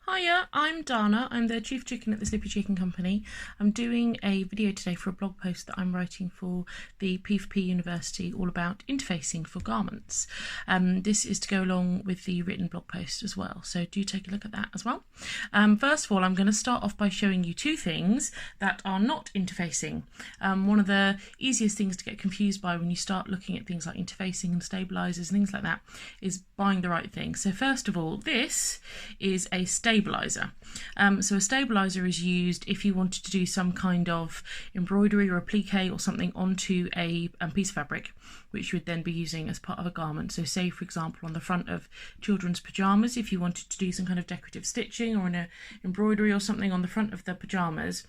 Hiya, I'm Dana. I'm the Chief Chicken at the Slippy Chicken Company. I'm doing a video today for a blog post that I'm writing for the P4P University all about interfacing for garments. This is to go along with the written blog post as well, so do take a look at that as well. First of all, I'm going to start off by showing you two things that are not interfacing. One of the easiest things to get confused by when you start looking at things like interfacing and stabilizers and things like that is buying the right thing. So first of all, this is a stabilizer. So a stabilizer is used if you wanted to do some kind of embroidery or applique or something onto a piece of fabric, which you would then be using as part of a garment. So say, for example, on the front of children's pyjamas, if you wanted to do some kind of decorative stitching or an embroidery or something on the front of the pyjamas,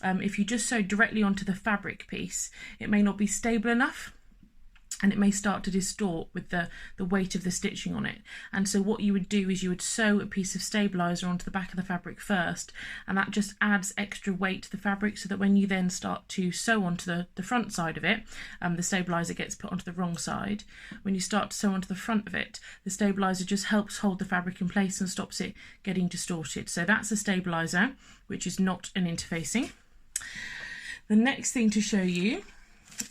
if you just sew directly onto the fabric piece, it may not be stable enough, and it may start to distort with the weight of the stitching on it. And so what you would do is you would sew a piece of stabilizer onto the back of the fabric first, and that just adds extra weight to the fabric, so that when you then start to sew onto the front side of it, the stabilizer gets put onto the wrong side. When you start to sew onto the front of it, the stabilizer just helps hold the fabric in place and stops it getting distorted. So that's a stabilizer, which is not an interfacing. The next thing to show you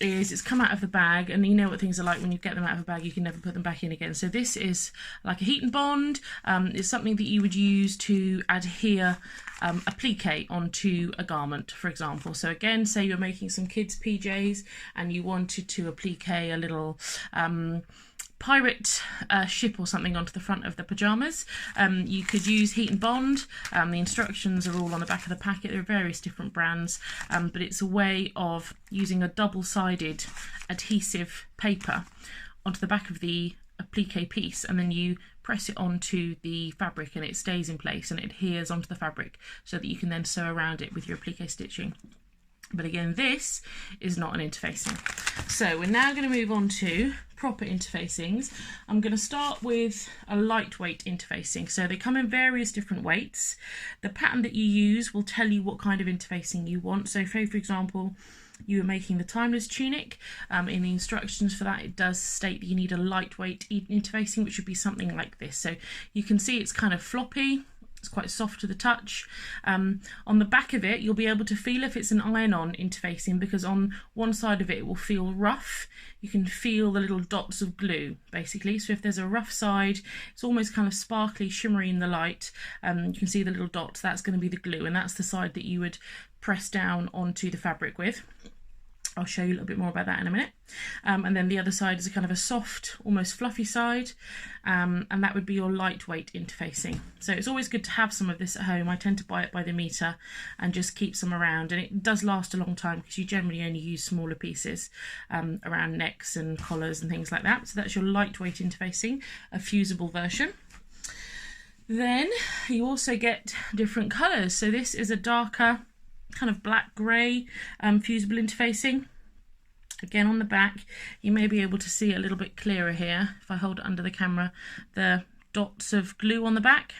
is it's come out of the bag, and you know what things are like when you get them out of a bag, you can never put them back in again. So this is like a heat and bond. It's something that you would use to adhere applique onto a garment, for example. So again, say you're making some kids' PJs and you wanted to applique a little pirate ship or something onto the front of the pyjamas. You could use heat and bond. The instructions are all on the back of the packet. There are various different brands, but it's a way of using a double-sided adhesive paper onto the back of the applique piece, and then you press it onto the fabric and it stays in place and it adheres onto the fabric so that you can then sew around it with your applique stitching. But again, this is not an interfacing. So we're now going to move on to proper interfacings. I'm going to start with a lightweight interfacing. So they come in various different weights. The pattern that you use will tell you what kind of interfacing you want. So for example, you are making the timeless tunic. In the instructions for that, it does state that you need a lightweight interfacing, which would be something like this. So you can see it's kind of floppy. It's quite soft to the touch. On the back of it, you'll be able to feel if it's an iron-on interfacing, because on one side of it will feel rough. You can feel the little dots of glue, basically. So if there's a rough side, it's almost kind of sparkly, shimmery in the light. You can see the little dots. That's going to be the glue, and that's the side that you would press down onto the fabric with. I'll show you a little bit more about that in a minute. And then the other side is a kind of a soft, almost fluffy side, and that would be your lightweight interfacing. So it's always good to have some of this at home. I tend to buy it by the metre and just keep some around, and it does last a long time because you generally only use smaller pieces around necks and collars and things like that. So that's your lightweight interfacing, a fusible version. Then you also get different colours. So this is a darker kind of black grey fusible interfacing. Again, on the back you may be able to see a little bit clearer here if I hold it under the camera, the dots of glue on the back.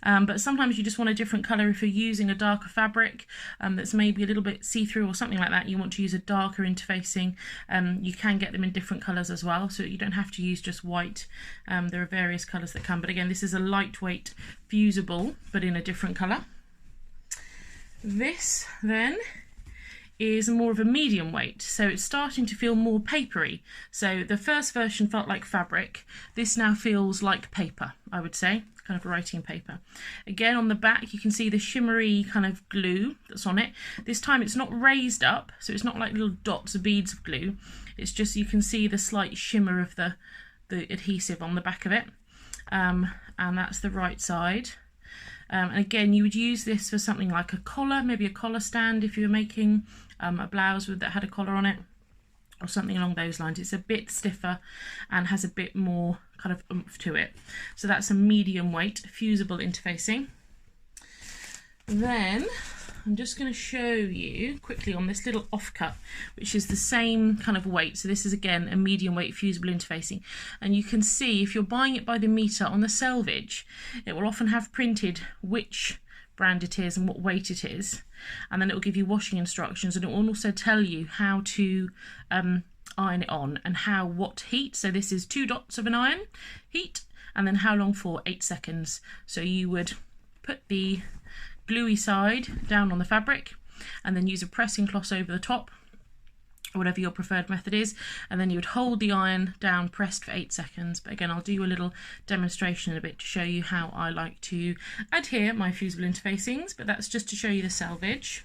But sometimes you just want a different colour. If you're using a darker fabric that's maybe a little bit see-through or something like that, you want to use a darker interfacing. You can get them in different colours as well, so you don't have to use just white. There are various colours that come, but again, this is a lightweight fusible but in a different colour. This then is more of a medium weight, so it's starting to feel more papery. So the first version felt like fabric. This now feels like paper, I would say, kind of writing paper. Again, on the back you can see the shimmery kind of glue that's on it. This time it's not raised up, so it's not like little dots or beads of glue. It's just, you can see the slight shimmer of the adhesive on the back of it, and that's the right side. And again, you would use this for something like a collar, maybe a collar stand if you were making a blouse that had a collar on it, or something along those lines. It's a bit stiffer and has a bit more kind of oomph to it. So that's a medium weight fusible interfacing. Then I'm just going to show you quickly on this little offcut, which is the same kind of weight. So this is again a medium weight fusible interfacing, and you can see if you're buying it by the metre on the selvage, it will often have printed which brand it is and what weight it is, and then it will give you washing instructions, and it will also tell you how to iron it on and what heat. So this is 2 dots of an iron heat, and then how long for, 8 seconds. So you would put the gluey side down on the fabric and then use a pressing cloth over the top, or whatever your preferred method is, and then you would hold the iron down pressed for 8 seconds. But again, I'll do a little demonstration in a bit to show you how I like to adhere my fusible interfacings, but that's just to show you the selvage.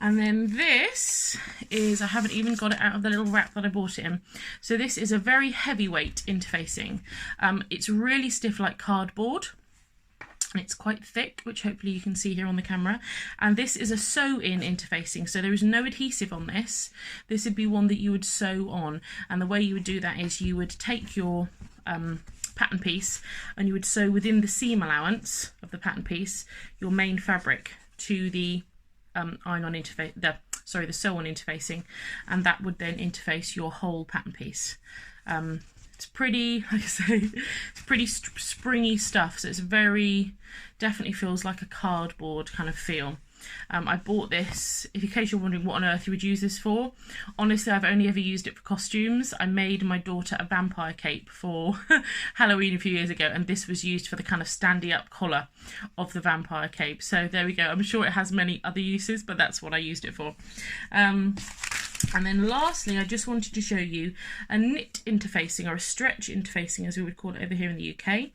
And then this is, I haven't even got it out of the little wrap that I bought it in. So this is a very heavyweight interfacing. It's really stiff like cardboard. And it's quite thick, which hopefully you can see here on the camera. And this is a sew-in interfacing, so there is no adhesive on this. This would be one that you would sew on. And the way you would do that is you would take your pattern piece and you would sew within the seam allowance of the pattern piece your main fabric to the iron-on interface, the sew-on interfacing, and that would then interface your whole pattern piece. It's pretty, like I say, it's pretty springy stuff, so it's definitely feels like a cardboard kind of feel. I bought this, in case you're wondering what on earth you would use this for. Honestly, I've only ever used it for costumes. I made my daughter a vampire cape for Halloween a few years ago, and this was used for the kind of standy up collar of the vampire cape. So there we go. I'm sure it has many other uses, but that's what I used it for. And then lastly, I just wanted to show you a knit interfacing, or a stretch interfacing as we would call it over here in the UK.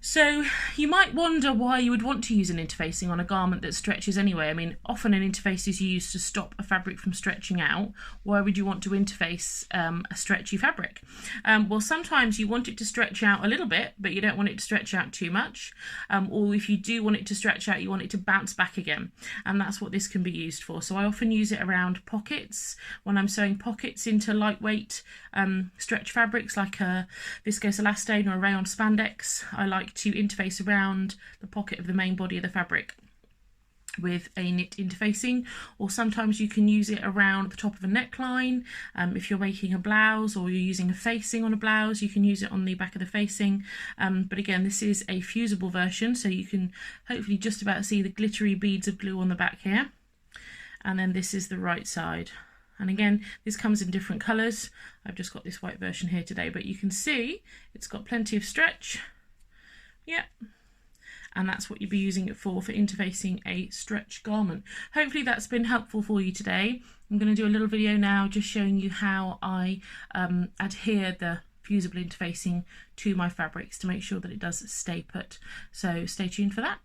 So you might wonder why you would want to use an interfacing on a garment that stretches anyway. I mean, often an interface is used to stop a fabric from stretching out. Why would you want to interface a stretchy fabric? Well, sometimes you want it to stretch out a little bit, but you don't want it to stretch out too much. Or if you do want it to stretch out, you want it to bounce back again. And that's what this can be used for. So I often use it around pockets, when I'm sewing pockets into lightweight stretch fabrics like a viscose elastane or a rayon spandex. I like to interface around the pocket of the main body of the fabric with a knit interfacing, or sometimes you can use it around the top of a neckline. If you're making a blouse or you're using a facing on a blouse, you can use it on the back of the facing. But again, this is a fusible version, so you can hopefully just about see the glittery beads of glue on the back here. And then this is the right side. And again, this comes in different colours. I've just got this white version here today, but you can see it's got plenty of stretch. Yep. And that's what you'd be using it for interfacing a stretch garment. Hopefully that's been helpful for you today. I'm going to do a little video now just showing you how I adhere the fusible interfacing to my fabrics to make sure that it does stay put. So stay tuned for that.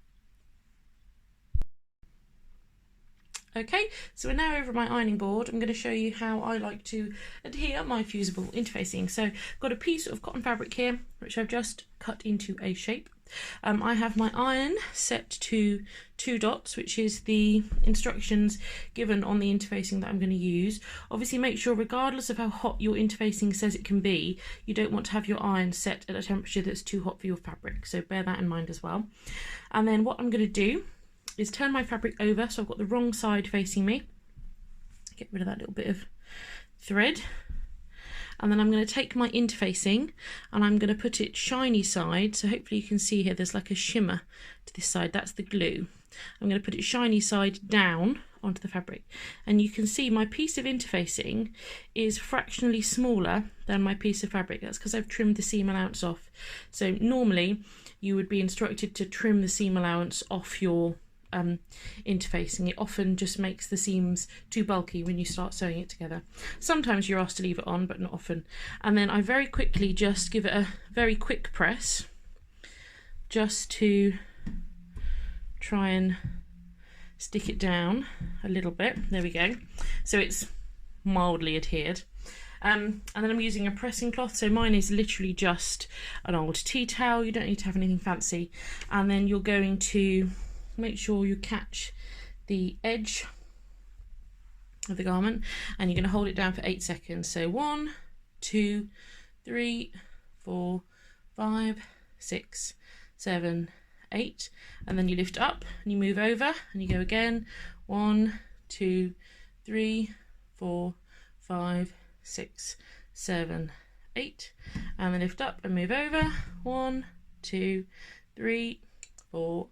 Okay, so we're now over my ironing board. I'm going to show you how I like to adhere my fusible interfacing. So I've got a piece of cotton fabric here, which I've just cut into a shape. I have my iron set to 2 dots, which is the instructions given on the interfacing that I'm going to use. Obviously make sure, regardless of how hot your interfacing says it can be, you don't want to have your iron set at a temperature that's too hot for your fabric, so bear that in mind as well. And then what I'm going to do is turn my fabric over, so I've got the wrong side facing me. Get rid of that little bit of thread. And then I'm going to take my interfacing and I'm going to put it shiny side, so hopefully you can see here there's like a shimmer to this side, that's the glue. I'm going to put it shiny side down onto the fabric, and you can see my piece of interfacing is fractionally smaller than my piece of fabric. That's because I've trimmed the seam allowance off. So normally you would be instructed to trim the seam allowance off your interfacing. It often just makes the seams too bulky when you start sewing it together. Sometimes you're asked to leave it on, but not often. And then I very quickly just give it a very quick press just to try and stick it down a little bit. There we go. So it's mildly adhered. And then I'm using a pressing cloth, so mine is literally just an old tea towel. You don't need to have anything fancy. And then you're going to make sure you catch the edge of the garment, and you're going to hold it down for 8 seconds. So 1, 2, 3, 4, 5, 6, 7, 8, and then you lift up and you move over and you go again. 1, 2, 3, 4, 5, 6, 7, 8, and then lift up and move over. 1, 2, 3, 4,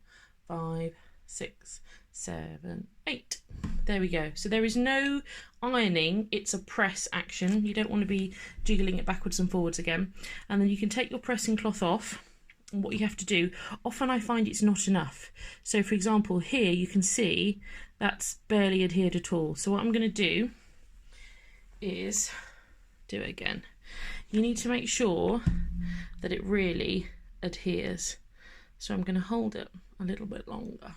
5, 6, 7, 8. There we go. So there is no ironing, it's a press action. You don't want to be jiggling it backwards and forwards again. And then you can take your pressing cloth off what you have to do, often I find it's not enough. So for example, here you can see that's barely adhered at all. So what I'm going to do is do it again. You need to make sure that it really adheres. So I'm going to hold it a little bit longer.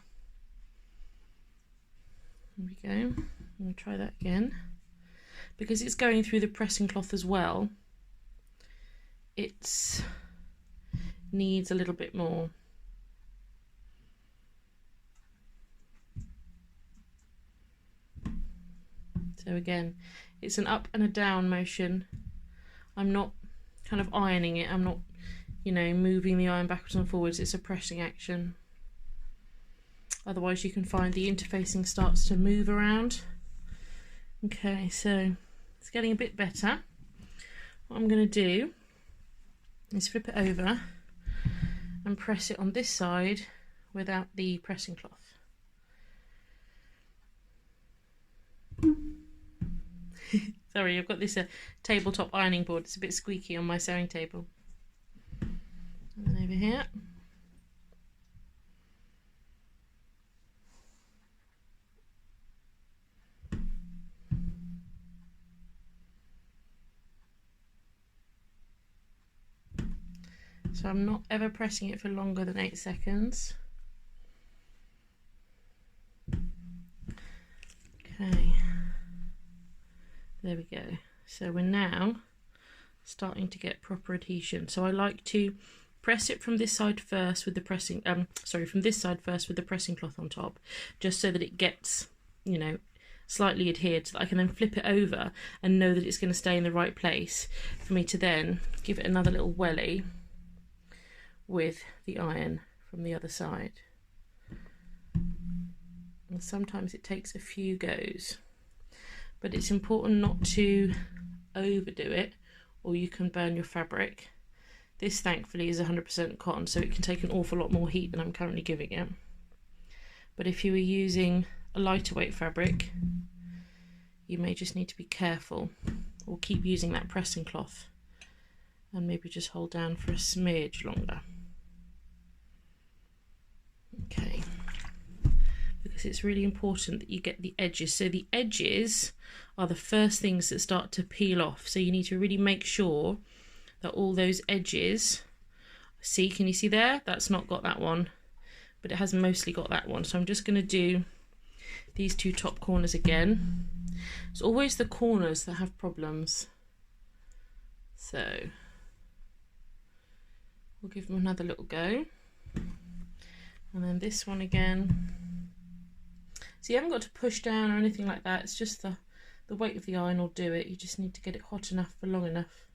There we go. I'm going to try that again. Because it's going through the pressing cloth as well, it needs a little bit more. So again, it's an up and a down motion. I'm not kind of ironing it. I'm not, you know, moving the iron backwards and forwards. It's a pressing action. Otherwise you can find the interfacing starts to move around. Okay, so it's getting a bit better. What I'm going to do is flip it over and press it on this side without the pressing cloth. Sorry, I've got this tabletop ironing board. It's a bit squeaky on my sewing table. And then over here. So I'm not ever pressing it for longer than 8 seconds. Okay, there we go. So we're now starting to get proper adhesion. So I like to press it from this side first with the pressing, from this side first with the pressing cloth on top, just so that it gets, you know, slightly adhered, so that I can then flip it over and know that it's going to stay in the right place for me to then give it another little welly with the iron from the other side. And sometimes it takes a few goes, but it's important not to overdo it or you can burn your fabric. This thankfully is 100% cotton, so it can take an awful lot more heat than I'm currently giving it. But if you were using a lighter weight fabric, you may just need to be careful, or keep using that pressing cloth and maybe just hold down for a smidge longer. Okay, because it's really important that you get the edges. So the edges are the first things that start to peel off. So you need to really make sure that all those edges, see, can you see there? That's not got that one, but it has mostly got that one. So I'm just going to do these two top corners again. It's always the corners that have problems. So we'll give them another little go. And then this one again. So you haven't got to push down or anything like that. It's just the weight of the iron will do it. You just need to get it hot enough for long enough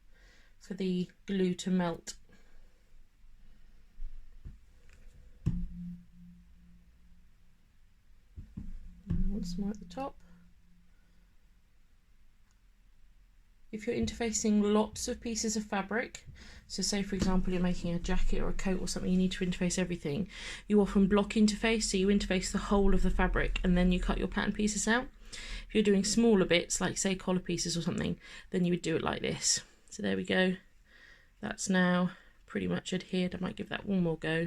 for the glue to melt. And once more at the top. If you're interfacing lots of pieces of fabric, so say for example you're making a jacket or a coat or something, you need to interface everything, you often block interface, so you interface the whole of the fabric and then you cut your pattern pieces out. If you're doing smaller bits, like say collar pieces or something, then you would do it like this. So there we go, that's now pretty much adhered. I might give that one more go,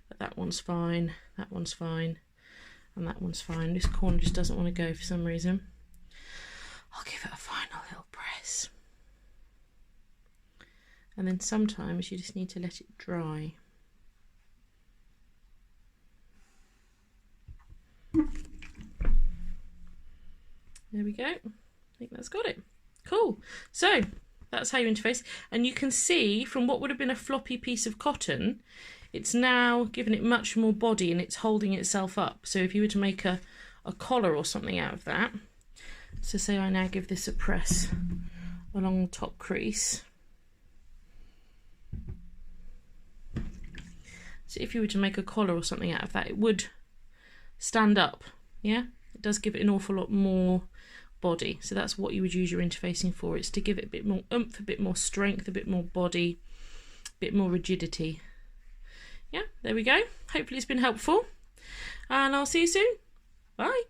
but that one's fine, that one's fine, and that one's fine. This corner just doesn't want to go for some reason. I'll give it a final little press. And then sometimes you just need to let it dry. There we go. I think that's got it. Cool. So that's how you interface. And you can see from what would have been a floppy piece of cotton, it's now given it much more body and it's holding itself up. So if you were to make a collar or something out of that, so say I now give this a press along the top crease. So if you were to make a collar or something out of that, it would stand up, yeah? It does give it an awful lot more body. So that's what you would use your interfacing for. It's to give it a bit more oomph, a bit more strength, a bit more body, a bit more rigidity. Yeah, there we go. Hopefully it's been helpful. And I'll see you soon. Bye.